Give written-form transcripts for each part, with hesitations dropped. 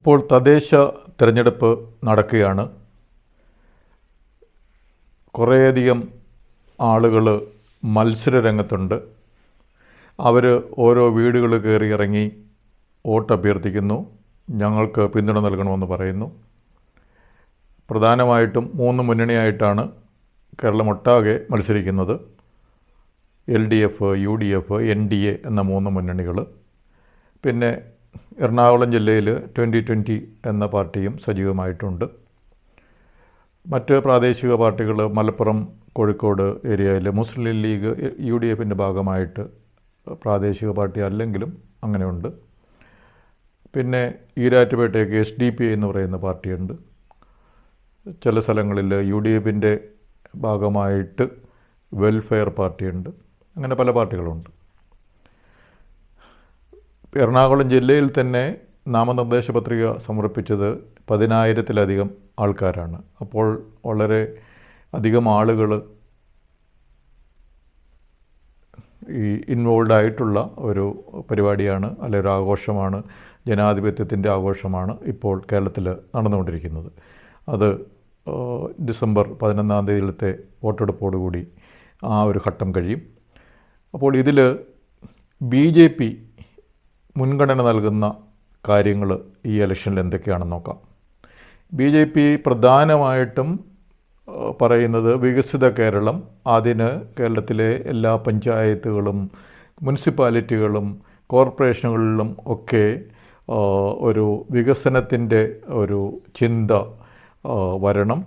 ഇപ്പോൾ തദ്ദേശ തിരഞ്ഞെടുപ്പ് നടക്കുകയാണ്. കുറേയധികം ആളുകൾ മത്സര രംഗത്തുണ്ട്. അവർ ഓരോ വീടുകൾ കയറി ഇറങ്ങി വോട്ട് അഭ്യർത്ഥിക്കുന്നു, ഞങ്ങൾക്ക് പിന്തുണ നൽകണമെന്ന് പറയുന്നു. പ്രധാനമായിട്ടും 3 മുന്നണിയായിട്ടാണ് കേരളമൊട്ടാകെ മത്സരിക്കുന്നത്. LDF, UDF, NDA എന്ന 3 മുന്നണികൾ. പിന്നെ എറണാകുളം ജില്ലയിൽ 2020 എന്ന പാർട്ടിയും സജീവമായിട്ടുണ്ട്. മറ്റ് പ്രാദേശിക പാർട്ടികൾ മലപ്പുറം, കോഴിക്കോട് ഏരിയയിൽ മുസ്ലിം ലീഗ് UDFൻ്റെ ഭാഗമായിട്ട് പ്രാദേശിക പാർട്ടി അല്ലെങ്കിലും അങ്ങനെയുണ്ട്. പിന്നെ ഈരാറ്റുപേട്ടയ്ക്ക് SDP എന്ന് പറയുന്ന പാർട്ടിയുണ്ട്. ചില സ്ഥലങ്ങളിൽ UDFൻ്റെ ഭാഗമായിട്ട് വെൽഫെയർ പാർട്ടിയുണ്ട്. അങ്ങനെ പല പാർട്ടികളുണ്ട്. എറണാകുളം ജില്ലയിൽ തന്നെ നാമനിർദ്ദേശ പത്രിക സമർപ്പിച്ചത് 10,000-ലധികം ആൾക്കാരാണ്. അപ്പോൾ വളരെ അധികം ആളുകൾ ഈ ഇൻവോൾവ് ആയിട്ടുള്ള ഒരു പരിപാടിയാണ്, അല്ലെങ്കിൽ ഒരു ആഘോഷമാണ്, ജനാധിപത്യത്തിൻ്റെ ആഘോഷമാണ് ഇപ്പോൾ കേരളത്തിൽ നടന്നുകൊണ്ടിരിക്കുന്നത്. അത് ഡിസംബർ 11-ാം തീയതിയിലത്തെ വോട്ടെടുപ്പോടുകൂടി ആ ഒരു ഘട്ടം കഴിയും. അപ്പോൾ ഇതിൽ BJP മുൻഗണന നൽകുന്ന കാര്യങ്ങൾ ഈ ഇലക്ഷനിൽ എന്തൊക്കെയാണെന്ന് നോക്കാം. BJP പ്രധാനമായിട്ടും പറയുന്നത് വികസിത കേരളം. അതിന് കേരളത്തിലെ എല്ലാ പഞ്ചായത്തുകളും മുനിസിപ്പാലിറ്റികളും കോർപ്പറേഷനുകളിലും ഒക്കെ ഒരു വികസനത്തിൻ്റെ ഒരു ചിന്ത വരണം.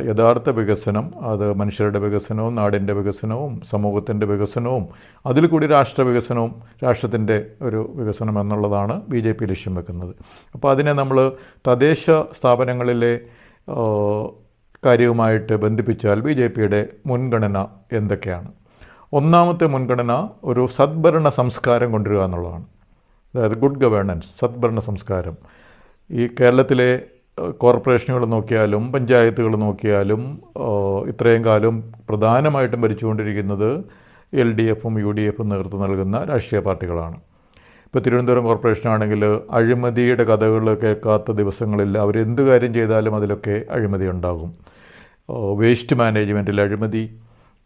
യഥാർത്ഥ വികസനം, അത് മനുഷ്യരുടെ വികസനവും നാടിൻ്റെ വികസനവും സമൂഹത്തിൻ്റെ വികസനവും അതിൽ കൂടി രാഷ്ട്ര വികസനവും രാഷ്ട്രത്തിൻ്റെ ഒരു വികസനം എന്നുള്ളതാണ് BJP ലക്ഷ്യം വെക്കുന്നത്. അപ്പോൾ അതിനെ നമ്മൾ തദ്ദേശ സ്ഥാപനങ്ങളിലെ കാര്യവുമായിട്ട് ബന്ധിപ്പിച്ചാൽ BJPയുടെ മുൻഗണന എന്തൊക്കെയാണ്? ഒന്നാമത്തെ മുൻഗണന ഒരു സദ്ഭരണ സംസ്കാരം കൊണ്ടുവരിക എന്നുള്ളതാണ്. അതായത് ഗുഡ് ഗവേണൻസ്, സദ്ഭരണ സംസ്കാരം. ഈ കേരളത്തിലെ കോർപ്പറേഷനുകൾ നോക്കിയാലും പഞ്ചായത്തുകൾ നോക്കിയാലും ഇത്രയും കാലം പ്രധാനമായിട്ടും ഭരിച്ചുകൊണ്ടിരിക്കുന്നത് LDFും UDFും നേതൃത്വം നൽകുന്ന രാഷ്ട്രീയ പാർട്ടികളാണ്. ഇപ്പോൾ തിരുവനന്തപുരം കോർപ്പറേഷനാണെങ്കിൽ അഴിമതിയുടെ കഥകൾ കേൾക്കാത്ത ദിവസങ്ങളിൽ അവരെന്ത് കാര്യം ചെയ്താലും അതിലൊക്കെ അഴിമതി ഉണ്ടാകും. വേസ്റ്റ് മാനേജ്മെൻറ്റിൽ അഴിമതി,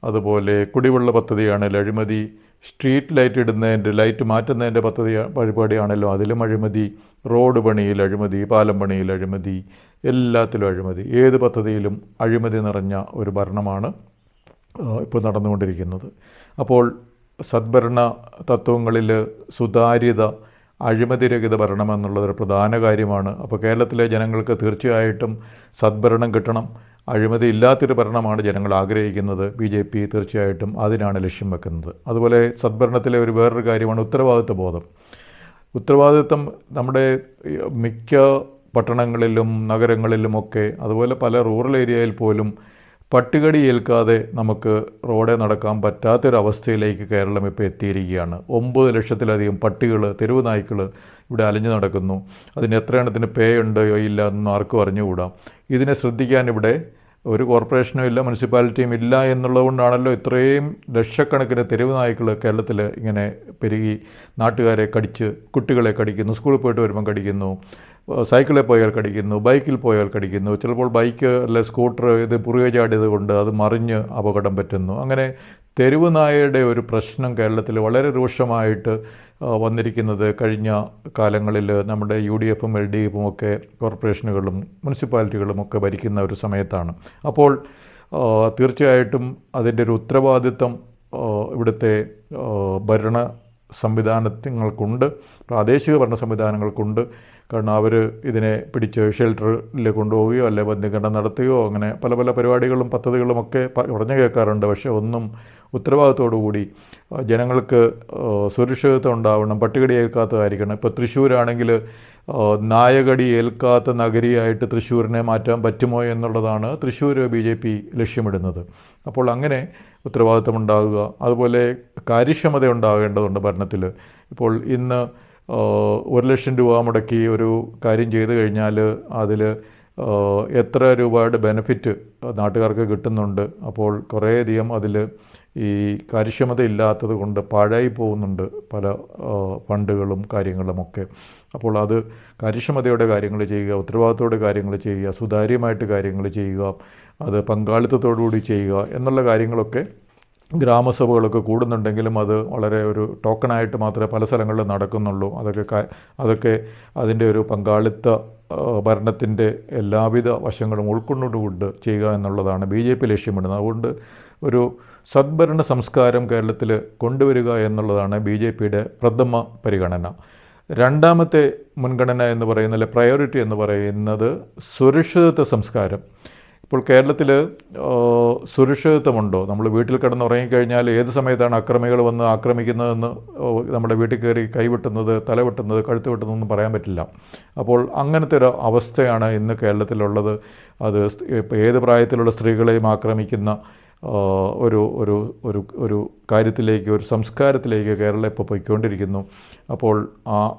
അതുപോലെ കുടിവെള്ള പദ്ധതിയാണെങ്കിൽ അഴിമതി, സ്ട്രീറ്റ് ലൈറ്റ് ഇടുന്നതിൻ്റെ ലൈറ്റ് മാറ്റുന്നതിൻ്റെ പരിപാടിയാണല്ലോ അതിലും അഴിമതി, റോഡ് പണിയിൽ അഴിമതി, പാലം പണിയിൽ അഴിമതി, എല്ലാത്തിലും അഴിമതി. ഏത് പദ്ധതിയിലും അഴിമതി നിറഞ്ഞ ഒരു ഭരണമാണ് ഇപ്പോൾ നടന്നുകൊണ്ടിരിക്കുന്നത്. അപ്പോൾ സദ്ഭരണ തത്വങ്ങളിൽ സുതാര്യത, അഴിമതിരഹിത ഭരണം എന്നുള്ളതൊരു പ്രധാന കാര്യമാണ്. അപ്പോൾ കേരളത്തിലെ ജനങ്ങൾക്ക് തീർച്ചയായിട്ടും സദ്ഭരണം കിട്ടണം. അഴിമതി ഇല്ലാത്തൊരു ഭരണമാണ് ജനങ്ങൾ ആഗ്രഹിക്കുന്നത്. BJP തീർച്ചയായിട്ടും അതിനാണ് ലക്ഷ്യം വെക്കുന്നത്. അതുപോലെ സദ്ഭരണത്തിലെ വേറൊരു കാര്യമാണ് ഉത്തരവാദിത്വ ബോധം. ഉത്തരവാദിത്വം നമ്മുടെ മിക്ക പട്ടണങ്ങളിലും നഗരങ്ങളിലുമൊക്കെ, അതുപോലെ പല റൂറൽ ഏരിയയിൽ പോലും പട്ടികടി ഏൽക്കാതെ നമുക്ക് റോഡേ നടക്കാൻ പറ്റാത്തൊരവസ്ഥയിലേക്ക് കേരളം ഇപ്പോൾ എത്തിയിരിക്കുകയാണ്. 9 ലക്ഷത്തിലധികം പട്ടികൾ, തെരുവ് നായ്ക്കൾ ഇവിടെ അലഞ്ഞു നടക്കുന്നു. അതിന് എത്ര എണ്ണത്തിന് പേ ഉണ്ടോ ഇല്ല എന്നൊന്നും ആർക്കും അറിഞ്ഞുകൂടാ. ഇതിനെ ശ്രദ്ധിക്കാൻ ഇവിടെ ഒരു കോർപ്പറേഷനും ഇല്ല, മുനിസിപ്പാലിറ്റിയും ഇല്ല എന്നുള്ളതുകൊണ്ടാണല്ലോ ഇത്രയും ലക്ഷക്കണക്കിന് തെരുവ് നായ്ക്കൾ കേരളത്തിൽ ഇങ്ങനെ പെരുകി നാട്ടുകാരെ കടിച്ച്, കുട്ടികളെ കടിക്കുന്നു, സ്കൂളിൽ പോയിട്ട് വരുമ്പം കടിക്കുന്നു, സൈക്കിളിൽ പോയാൽ കടിക്കുന്നു, ബൈക്കിൽ പോയാൽ കടിക്കുന്നു, ചിലപ്പോൾ ബൈക്ക് അല്ലെ സ്കൂട്ടർ ഇത് പുറകെ ചാടിയത് കൊണ്ട് അത് മറിഞ്ഞ് അപകടം പറ്റുന്നു. അങ്ങനെ തെരുവ് നായയുടെ ഒരു പ്രശ്നം കേരളത്തിൽ വളരെ രൂക്ഷമായിട്ട് വന്നിരിക്കുന്നത് കഴിഞ്ഞ കാലങ്ങളിൽ നമ്മുടെ UDFും LDFും ഒക്കെ കോർപ്പറേഷനുകളും മുനിസിപ്പാലിറ്റികളും ഒക്കെ ഭരിക്കുന്ന ഒരു സമയത്താണ്. അപ്പോൾ തീർച്ചയായിട്ടും അതിൻ്റെ ഒരു ഉത്തരവാദിത്വം ഇവിടുത്തെ ഭരണ സംവിധാനങ്ങൾക്കുണ്ട്, പ്രാദേശിക ഭരണ സംവിധാനങ്ങൾക്കുണ്ട്. കാരണം അവർ ഇതിനെ പിടിച്ച് ഷെൽട്ടറിൽ കൊണ്ടുപോവുകയോ അല്ലെ ബന്ധികരണം നടത്തുകയോ അങ്ങനെ പല പല പരിപാടികളും പദ്ധതികളുമൊക്കെ പറഞ്ഞു കേൾക്കാറുണ്ട്. പക്ഷേ ഒന്നും ഉത്തരവാദിത്തോടുകൂടി ജനങ്ങൾക്ക് സുരക്ഷിതത്വം ഉണ്ടാവണം, പട്ടികടി ഏൽക്കാത്തതായിരിക്കണം. ഇപ്പോൾ തൃശ്ശൂരാണെങ്കിൽ നായകടി ഏൽക്കാത്ത നഗരിയായിട്ട് തൃശ്ശൂരിനെ മാറ്റാൻ പറ്റുമോ എന്നുള്ളതാണ് തൃശ്ശൂർ BJP ലക്ഷ്യമിടുന്നത്. അപ്പോൾ അങ്ങനെ ഉത്തരവാദിത്വം ഉണ്ടാകുക, അതുപോലെ കാര്യക്ഷമത ഉണ്ടാകേണ്ടതുണ്ട് ഭരണത്തിൽ. ഇപ്പോൾ ഇന്ന് 1,00,000 രൂപ മുടക്കി ഒരു കാര്യം ചെയ്തു കഴിഞ്ഞാൽ അതിൽ എത്ര രൂപയുടെ ബെനിഫിറ്റ് നാട്ടുകാർക്ക് കിട്ടുന്നുണ്ട്. അപ്പോൾ കുറേയധികം അതിൽ ഈ കാര്യക്ഷമത ഇല്ലാത്തത് കൊണ്ട് പാഴായി പോകുന്നുണ്ട് പല ഫണ്ടുകളും കാര്യങ്ങളുമൊക്കെ. അപ്പോൾ അത് കാര്യക്ഷമതയോടെ കാര്യങ്ങൾ ചെയ്യുക, ഉത്തരവാദിത്തത്തോടെ കാര്യങ്ങൾ ചെയ്യുക, സുതാര്യമായിട്ട് കാര്യങ്ങൾ ചെയ്യുക, അത് പങ്കാളിത്തത്തോടുകൂടി ചെയ്യുക എന്നുള്ള കാര്യങ്ങളൊക്കെ ഗ്രാമസഭകളൊക്കെ കൂടുന്നുണ്ടെങ്കിലും അത് വളരെ ഒരു ടോക്കണായിട്ട് മാത്രമേ പല സ്ഥലങ്ങളിലും നടക്കുന്നുള്ളൂ. അതൊക്കെ അതിൻ്റെ ഒരു പങ്കാളിത്ത ഭരണത്തിൻ്റെ എല്ലാവിധ വശങ്ങളും ഉൾക്കൊണ്ടുകൊണ്ട് ചെയ്യുക എന്നുള്ളതാണ് BJP ലക്ഷ്യമിടുന്നത്. അതുകൊണ്ട് ഒരു സദ്ഭരണ സംസ്കാരം കേരളത്തിൽ കൊണ്ടുവരിക എന്നുള്ളതാണ് BJPയുടെ പ്രഥമ പരിഗണന. രണ്ടാമത്തെ മുൻഗണന എന്ന് പറയുന്നത്, പ്രയോറിറ്റി എന്ന് പറയുന്നത് സുരക്ഷിതത്വ സംസ്കാരം. ഇപ്പോൾ കേരളത്തിൽ സുരക്ഷിതത്വമുണ്ടോ? നമ്മൾ വീട്ടിൽ കിടന്നുറങ്ങിക്കഴിഞ്ഞാൽ ഏത് സമയത്താണ് അക്രമികൾ വന്ന് ആക്രമിക്കുന്നതെന്ന് നമ്മുടെ വീട്ടിൽ കയറി കൈവെട്ടുന്നത്, തലവെട്ടുന്നത്, കഴുത്ത് വെട്ടുന്നതെന്നും പറയാൻ പറ്റില്ല. അപ്പോൾ അങ്ങനത്തെ ഒരു അവസ്ഥയാണ് ഇന്ന് കേരളത്തിലുള്ളത്. അത് ഏത് പ്രായത്തിലുള്ള സ്ത്രീകളെയും ആക്രമിക്കുന്ന ഒരു ഒരു ഒരു ഒരു കാര്യത്തിലേക്ക്, ഒരു സംസ്കാരത്തിലേക്ക് കേരളം ഇപ്പോൾ പോയിക്കൊണ്ടിരിക്കുന്നു. അപ്പോൾ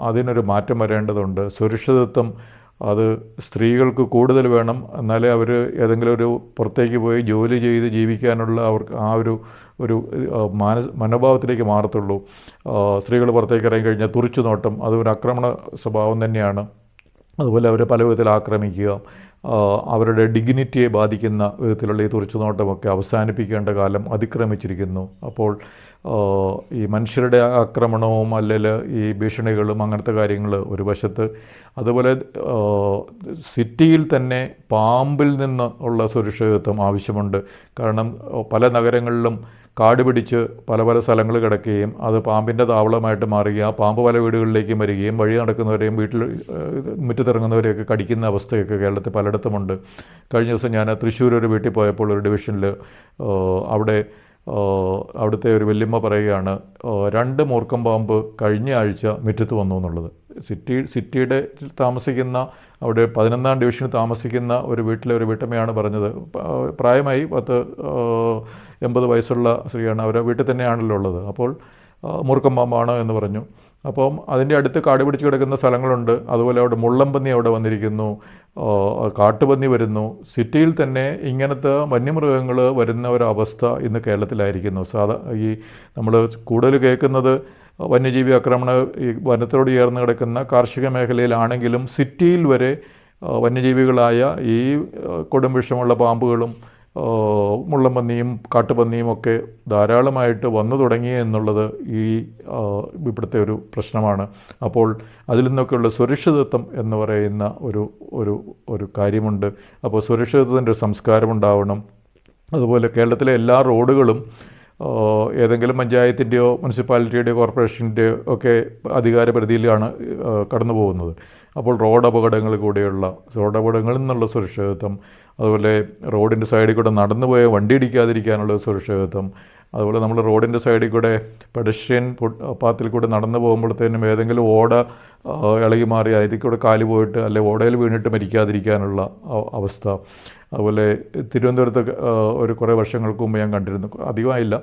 അതിനൊരു മാറ്റം വരേണ്ടതുണ്ട്. സുരക്ഷിതത്വം അത് സ്ത്രീകൾക്ക് കൂടുതൽ വേണം. എന്നാലേ അവർ ഏതെങ്കിലും ഒരു പുറത്തേക്ക് പോയി ജോലി ചെയ്ത് ജീവിക്കാനുള്ള അവർക്ക് ആ ഒരു മനോഭാവത്തിലേക്ക് മാറത്തുള്ളൂ. സ്ത്രീകൾ പുറത്തേക്ക് ഇറങ്ങിക്കഴിഞ്ഞാൽ തുറിച്ചു നോട്ടം, അതൊരു ആക്രമണ സ്വഭാവം തന്നെയാണ്. അതുപോലെ അവരെ പല വിധത്തിൽ ആക്രമിക്കുക, അവരുടെ ഡിഗ്നിറ്റിയെ ബാധിക്കുന്ന വിധത്തിലുള്ള ഈ തുറിച്ചുനോട്ടമൊക്കെ അവസാനിപ്പിക്കേണ്ട കാലം അതിക്രമിച്ചിരിക്കുന്നു. അപ്പോൾ ഈ മനുഷ്യരുടെ ആക്രമണവും അല്ലെങ്കിൽ ഈ ഭീഷണികളും അങ്ങനത്തെ കാര്യങ്ങൾ ഒരു വശത്ത്, അതുപോലെ സിറ്റിയിൽ തന്നെ പാമ്പിൽ നിന്ന് ഉള്ള സുരക്ഷിതത്വം ആവശ്യമുണ്ട്. കാരണം പല നഗരങ്ങളിലും കാട് പിടിച്ച് പല സ്ഥലങ്ങൾ കിടക്കുകയും അത് പാമ്പിൻ്റെ താവളമായിട്ട് മാറുകയും ആ പാമ്പ് പല വീടുകളിലേക്കും വരികയും വഴി നടക്കുന്നവരെയും വീട്ടിൽ മുറ്റത്തിറങ്ങുന്നവരെയൊക്കെ കടിക്കുന്ന അവസ്ഥയൊക്കെ കേരളത്തിൽ പലയിടത്തുമുണ്ട്. കഴിഞ്ഞ ദിവസം ഞാൻ തൃശ്ശൂർ ഒരു വീട്ടിൽ പോയപ്പോൾ ഒരു ഡിവിഷനിൽ അവിടുത്തെ ഒരു വല്യമ്മ പറയുകയാണ്, 2 മൂർക്കം പാമ്പ് കഴിഞ്ഞ ആഴ്ച മുറ്റത്ത് വന്നു എന്നുള്ളത്. സിറ്റിയുടെ താമസിക്കുന്ന അവിടെ 11ാം ഡിവിഷനിൽ താമസിക്കുന്ന ഒരു വീട്ടിലെ ഒരു വീട്ടമ്മയാണ് പറഞ്ഞത്. പ്രായമായി 80 വയസ്സുള്ള സ്ത്രീയാണ്, അവരെ വീട്ടിൽ തന്നെയാണല്ലോ ഉള്ളത്. അപ്പോൾ മൂർക്കം പാമ്പാണ് എന്ന് പറഞ്ഞു. അപ്പം അതിൻ്റെ അടുത്ത് കാട് പിടിച്ച് കിടക്കുന്ന സ്ഥലങ്ങളുണ്ട്. അതുപോലെ അവിടെ മുള്ളംപന്നി അവിടെ വന്നിരിക്കുന്നു, കാട്ടുപന്നി വരുന്നു. സിറ്റിയിൽ തന്നെ ഇങ്ങനത്തെ വന്യമൃഗങ്ങൾ വരുന്ന ഒരവസ്ഥ ഇന്ന് കേരളത്തിലായിരിക്കുന്നു. ഈ നമ്മൾ കൂടുതൽ കേൾക്കുന്നത് വന്യജീവി ആക്രമണം ഈ വനത്തോട് ചേർന്ന് കിടക്കുന്ന കാർഷിക മേഖലയിലാണെങ്കിലും സിറ്റിയിൽ വരെ വന്യജീവികളായ ഈ കൊടുംവിഷമുള്ള പാമ്പുകളും മുള്ളംപന്നിയും കാട്ടുപന്നിയും ഒക്കെ ധാരാളമായിട്ട് വന്നു തുടങ്ങി എന്നുള്ളത് ഇവിടുത്തെ ഒരു പ്രശ്നമാണ്. അപ്പോൾ അതിൽ നിന്നൊക്കെയുള്ള സുരക്ഷിതത്വം എന്ന് പറയുന്ന ഒരു കാര്യമുണ്ട്. അപ്പോൾ സുരക്ഷിതത്വത്തിൻ്റെ ഒരു സംസ്കാരം ഉണ്ടാവണം. അതുപോലെ കേരളത്തിലെ എല്ലാ റോഡുകളും ഏതെങ്കിലും പഞ്ചായത്തിൻ്റെയോ മുനിസിപ്പാലിറ്റിയുടെയോ കോർപ്പറേഷൻ്റെയോ ഒക്കെ അധികാരപരിധിയിലാണ് കടന്നു പോകുന്നത്. അപ്പോൾ റോഡ് അപകടങ്ങളിൽ നിന്നുള്ള സുരക്ഷിതത്വം, അതുപോലെ റോഡിൻ്റെ സൈഡിൽ കൂടെ നടന്നു പോയ വണ്ടി ഇടിക്കാതിരിക്കാനുള്ള സുരക്ഷിതത്വം, അതുപോലെ നമ്മൾ റോഡിൻ്റെ സൈഡിൽ കൂടെ പെഡസ്ട്രിയൻ പാത്തിൽ കൂടെ നടന്നു പോകുമ്പോഴത്തേനും ഏതെങ്കിലും ഓട ഇളകി മാറി അതിൽ കൂടെ കാല് പോയിട്ട് അല്ലെങ്കിൽ ഓടയിൽ വീണിട്ട് മരിക്കാതിരിക്കാനുള്ള അവസ്ഥ. അതുപോലെ തിരുവനന്തപുരത്ത് കുറേ വർഷങ്ങൾക്ക് മുമ്പ് ഞാൻ കണ്ടിരുന്നു, അധികമായില്ല,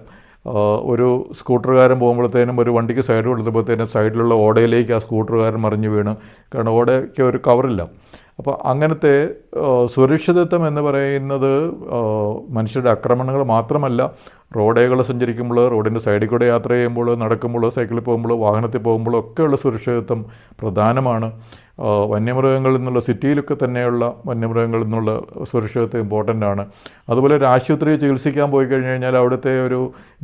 ഒരു സ്കൂട്ടറുകാരൻ പോകുമ്പോഴത്തേനും ഒരു വണ്ടിക്ക് സൈഡ് കൊടുത്തപ്പോഴത്തേനും സൈഡിലുള്ള ഓടയിലേക്ക് ആ സ്കൂട്ടറുകാരൻ മറിഞ്ഞു വീണ്. കാരണം ഓടയ്ക്ക് ഒരു കവറില്ല. അപ്പോൾ അങ്ങനത്തെ സുരക്ഷിതത്വം എന്ന് പറയുന്നത് മനുഷ്യരുടെ ആക്രമണങ്ങൾ മാത്രമല്ല, റോഡുകൾ സഞ്ചരിക്കുമ്പോൾ, റോഡിൻ്റെ സൈഡിൽ കൂടെ യാത്ര ചെയ്യുമ്പോൾ, നടക്കുമ്പോൾ, സൈക്കിളിൽ പോകുമ്പോൾ, വാഹനത്തിൽ പോകുമ്പോൾ ഒക്കെയുള്ള സുരക്ഷിതത്വം പ്രധാനമാണ്. വന്യമൃഗങ്ങളിൽ നിന്നുള്ള സിറ്റിയിലൊക്കെ തന്നെയുള്ള വന്യമൃഗങ്ങളിൽ നിന്നുള്ള സുരക്ഷിതത്വം ഇമ്പോർട്ടൻ്റ് ആണ്. അതുപോലെ ഒരു ആശുപത്രിയിൽ ചികിത്സിക്കാൻ പോയി കഴിഞ്ഞ് കഴിഞ്ഞാൽ അവിടുത്തെ ഒരു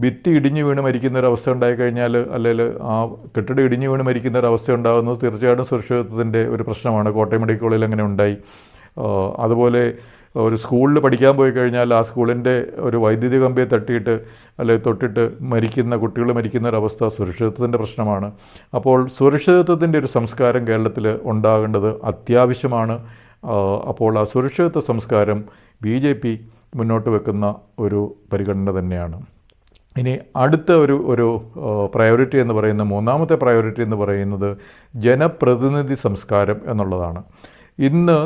ഭിത്തി ഇടിഞ്ഞു വീണ് മരിക്കുന്ന ഒരു അവസ്ഥ ഉണ്ടായിക്കഴിഞ്ഞാൽ, അല്ലെങ്കിൽ ആ കെട്ടിടം ഇടിഞ്ഞു വീണ് മരിക്കുന്ന ഒരു അവസ്ഥ ഉണ്ടാകുന്നത് തീർച്ചയായിട്ടും സുരക്ഷിതത്വത്തിൻ്റെ ഒരു പ്രശ്നമാണ്. കോട്ടയം മെഡിക്കൽ കോളേജിൽ അങ്ങനെ ഉണ്ടായി. അതുപോലെ ഒരു സ്കൂളിൽ പഠിക്കാൻ പോയി കഴിഞ്ഞാൽ ആ സ്കൂളിൻ്റെ ഒരു വൈദ്യുതി കമ്പിയെ തട്ടിയിട്ട് അല്ലെങ്കിൽ തൊട്ടിട്ട് കുട്ടികൾ മരിക്കുന്ന ഒരവസ്ഥ സുരക്ഷിതത്വത്തിൻ്റെ പ്രശ്നമാണ്. അപ്പോൾ സുരക്ഷിതത്വത്തിൻ്റെ ഒരു സംസ്കാരം കേരളത്തിൽ ഉണ്ടാകേണ്ടത് അത്യാവശ്യമാണ്. അപ്പോൾ ആ സുരക്ഷിതത്വ സംസ്കാരം BJP മുന്നോട്ട് വെക്കുന്ന ഒരു പരിഗണന തന്നെയാണ്. ഇനി അടുത്ത ഒരു പ്രയോറിറ്റി എന്ന് പറയുന്ന, മൂന്നാമത്തെ പ്രയോറിറ്റി എന്ന് പറയുന്നത് ജനപ്രതിനിധി സംസ്കാരം എന്നുള്ളതാണ്. ഇന്ന്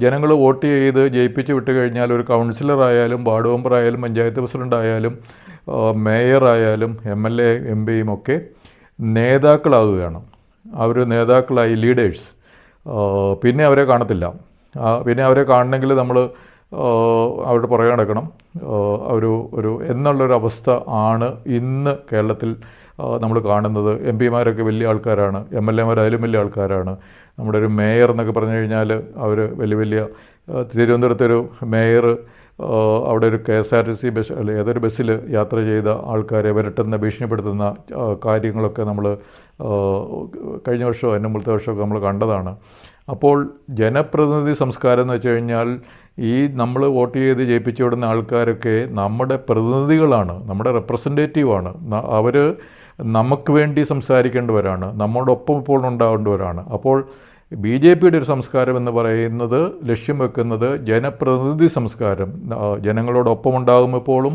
ജനങ്ങൾ വോട്ട് ചെയ്ത് ജയിപ്പിച്ച് വിട്ട് കഴിഞ്ഞാൽ ഒരു കൗൺസിലറായാലും വാർഡ് മെമ്പറായാലും പഞ്ചായത്ത് പ്രസിഡൻ്റായാലും മേയറായാലും MLA MP ഒക്കെ നേതാക്കളാവുകയാണ്. അവർ നേതാക്കളായി, ലീഡേഴ്സ്. പിന്നെ അവരെ കാണത്തില്ല. പിന്നെ അവരെ കാണണമെങ്കിൽ നമ്മൾ അവരുടെ പുറകെ നടക്കണം. എന്നുള്ളൊരവസ്ഥ ആണ് ഇന്ന് കേരളത്തിൽ നമ്മൾ കാണുന്നത്. എം പിമാരൊക്കെ വലിയ ആൾക്കാരാണ്, MLA മാർ അതിലും വലിയ ആൾക്കാരാണ്. നമ്മുടെ ഒരു മേയർ എന്നൊക്കെ പറഞ്ഞു കഴിഞ്ഞാൽ അവർ വലിയ തിരുവനന്തപുരത്തൊരു മേയർ അവിടെ ഒരു KSRTC ബസ് അല്ലെ ഏതൊരു ബസ്സിൽ യാത്ര ചെയ്ത ആൾക്കാരെ ഭീഷണിപ്പെടുത്തുന്ന കാര്യങ്ങളൊക്കെ നമ്മൾ കഴിഞ്ഞ വർഷമോ അതിൻ്റെ മുമ്പത്തെ വർഷമൊക്കെ നമ്മൾ കണ്ടതാണ്. അപ്പോൾ ജനപ്രതിനിധി സംസ്കാരം എന്ന് വെച്ച് കഴിഞ്ഞാൽ ഈ നമ്മൾ വോട്ട് ചെയ്ത് ജയിപ്പിച്ചു വിടുന്ന ആൾക്കാരൊക്കെ നമ്മുടെ പ്രതിനിധികളാണ്, നമ്മുടെ റെപ്രസെൻറ്റേറ്റീവാണ്. അവർ നമുക്ക് വേണ്ടി സംസാരിക്കേണ്ടവരാണ്, നമ്മോടൊപ്പം ഇപ്പോൾ ഉണ്ടാവേണ്ടവരാണ്. അപ്പോൾ BJPയുടെ ഒരു സംസ്കാരം എന്ന് പറയുന്നത് ലക്ഷ്യം വെക്കുന്നത് ജനപ്രതിനിധി സംസ്കാരം. ജനങ്ങളോടൊപ്പം ഉണ്ടാകും, എപ്പോഴും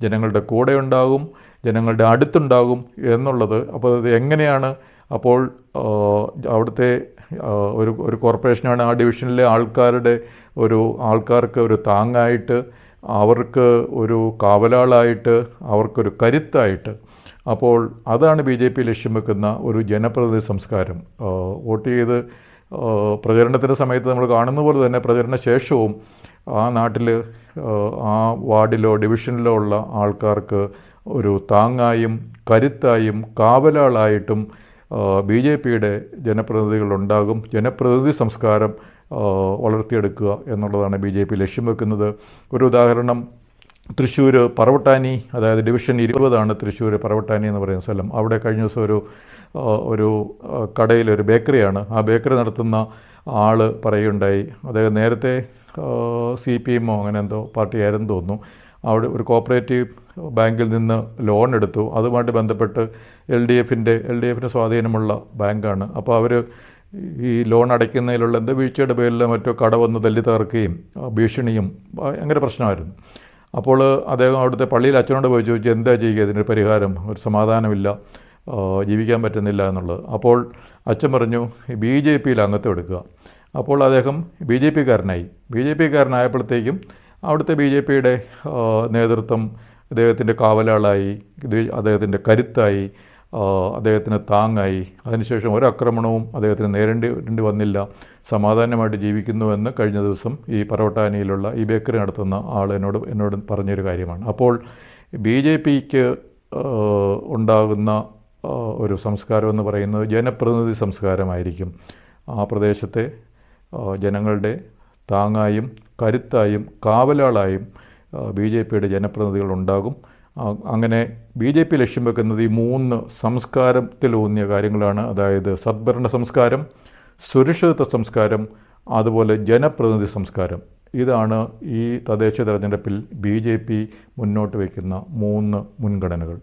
ജനങ്ങളുടെ കൂടെ ഉണ്ടാകും, ജനങ്ങളുടെ അടുത്തുണ്ടാകും എന്നുള്ളത്. അപ്പോൾ അത് എങ്ങനെയാണ്? അപ്പോൾ അവിടുത്തെ ഒരു കോർപ്പറേഷനാണ്, ആ ഡിവിഷനിലെ ആൾക്കാർക്ക് ഒരു താങ്ങായിട്ട്, അവർക്ക് ഒരു കാവലാളായിട്ട്, അവർക്കൊരു കരുത്തായിട്ട്. അപ്പോൾ അതാണ് BJP ലക്ഷ്യം വെക്കുന്ന ഒരു ജനപ്രതിനിധി സംസ്കാരം. വോട്ട് ചെയ്ത് പ്രചരണത്തിൻ്റെ സമയത്ത് നമ്മൾ കാണുന്ന പോലെ തന്നെ പ്രചരണ ശേഷവും ആ നാട്ടിൽ ആ വാർഡിലോ ഡിവിഷനിലോ ഉള്ള ആൾക്കാർക്ക് ഒരു താങ്ങായും കരുത്തായും കാവലാളായിട്ടും BJPയുടെ ജനപ്രതിനിധികളുണ്ടാകും. ജനപ്രതിനിധി സംസ്കാരം വളർത്തിയെടുക്കുക എന്നുള്ളതാണ് BJP ലക്ഷ്യം വെക്കുന്നത്. ഒരു ഉദാഹരണം, തൃശ്ശൂർ പറവട്ടാനി, അതായത് ഡിവിഷൻ 20 തൃശ്ശൂർ പറവട്ടാനി എന്ന് പറയുന്ന സ്ഥലം. അവിടെ കഴിഞ്ഞ ദിവസം ഒരു കടയിലൊരു ബേക്കറിയാണ്. ആ ബേക്കറി നടത്തുന്ന ആൾ പറയുകയുണ്ടായി, അദ്ദേഹം നേരത്തെ CPM അങ്ങനെ എന്തോ പാർട്ടിയായിരുന്നു തോന്നുന്നു. അവിടെ ഒരു കോപ്പറേറ്റീവ് ബാങ്കിൽ നിന്ന് ലോൺ എടുത്തു. അതുമായിട്ട് ബന്ധപ്പെട്ട് LDFിൻ്റെ സ്വാധീനമുള്ള ബാങ്കാണ്. അപ്പോൾ അവർ ഈ ലോൺ അടയ്ക്കുന്നതിലുള്ള എന്താ വീഴ്ചയുടെ പേരിൽ മറ്റോ കട വന്ന് തല്ലി തകർക്കുകയും ഭീഷണിയും അങ്ങനെ പ്രശ്നമായിരുന്നു. അപ്പോൾ അദ്ദേഹം അവിടുത്തെ പള്ളിയിൽ അച്ഛനോട് പോയി ചോദിച്ചു, എന്താ ചെയ്യുക, ഇതിന് പരിഹാരം, ഒരു സമാധാനമില്ല, ജീവിക്കാൻ പറ്റുന്നില്ല എന്നുള്ളത്. അപ്പോൾ അച്ഛൻ പറഞ്ഞു, BJPയിൽ അംഗത്വം എടുക്കുക. അപ്പോൾ അദ്ദേഹം BJPക്കാരനായപ്പോഴത്തേക്കും അവിടുത്തെ BJPയുടെ നേതൃത്വം അദ്ദേഹത്തിൻ്റെ കാവലാളായി, അദ്ദേഹത്തിൻ്റെ കരുത്തായി, അദ്ദേഹത്തിന് താങ്ങായി. അതിനുശേഷം ഒരാക്രമണവും അദ്ദേഹത്തിന് നേരിടേണ്ടി വന്നില്ല, സമാധാനമായിട്ട് ജീവിക്കുന്നുവെന്ന് കഴിഞ്ഞ ദിവസം ഈ പറവട്ടാനിയിലുള്ള ഈ ബേക്കറി നടത്തുന്ന ആൾ എന്നോട് പറഞ്ഞൊരു കാര്യമാണ്. അപ്പോൾ BJPക്ക് ഉണ്ടാകുന്ന ഒരു സംസ്കാരം എന്ന് പറയുന്നത് ജനപ്രതിനിധി സംസ്കാരമായിരിക്കും. ആ പ്രദേശത്തെ ജനങ്ങളുടെ താങ്ങായും കരുത്തായും കാവലാളായും BJPയുടെ ജനപ്രതിനിധികളുണ്ടാകും. അങ്ങനെ BJP ലക്ഷ്യം വെക്കുന്നത് ഈ 3 സംസ്കാരത്തിലൂന്നിയ കാര്യങ്ങളാണ്. അതായത് സദ്ഭരണ സംസ്കാരം, സുരക്ഷിതത്വ സംസ്കാരം, അതുപോലെ ജനപ്രതിനിധി സംസ്കാരം. ഇതാണ് ഈ തദ്ദേശ തെരഞ്ഞെടുപ്പിൽ BJP മുന്നോട്ട് വയ്ക്കുന്ന 3 മുൻഗണനകൾ.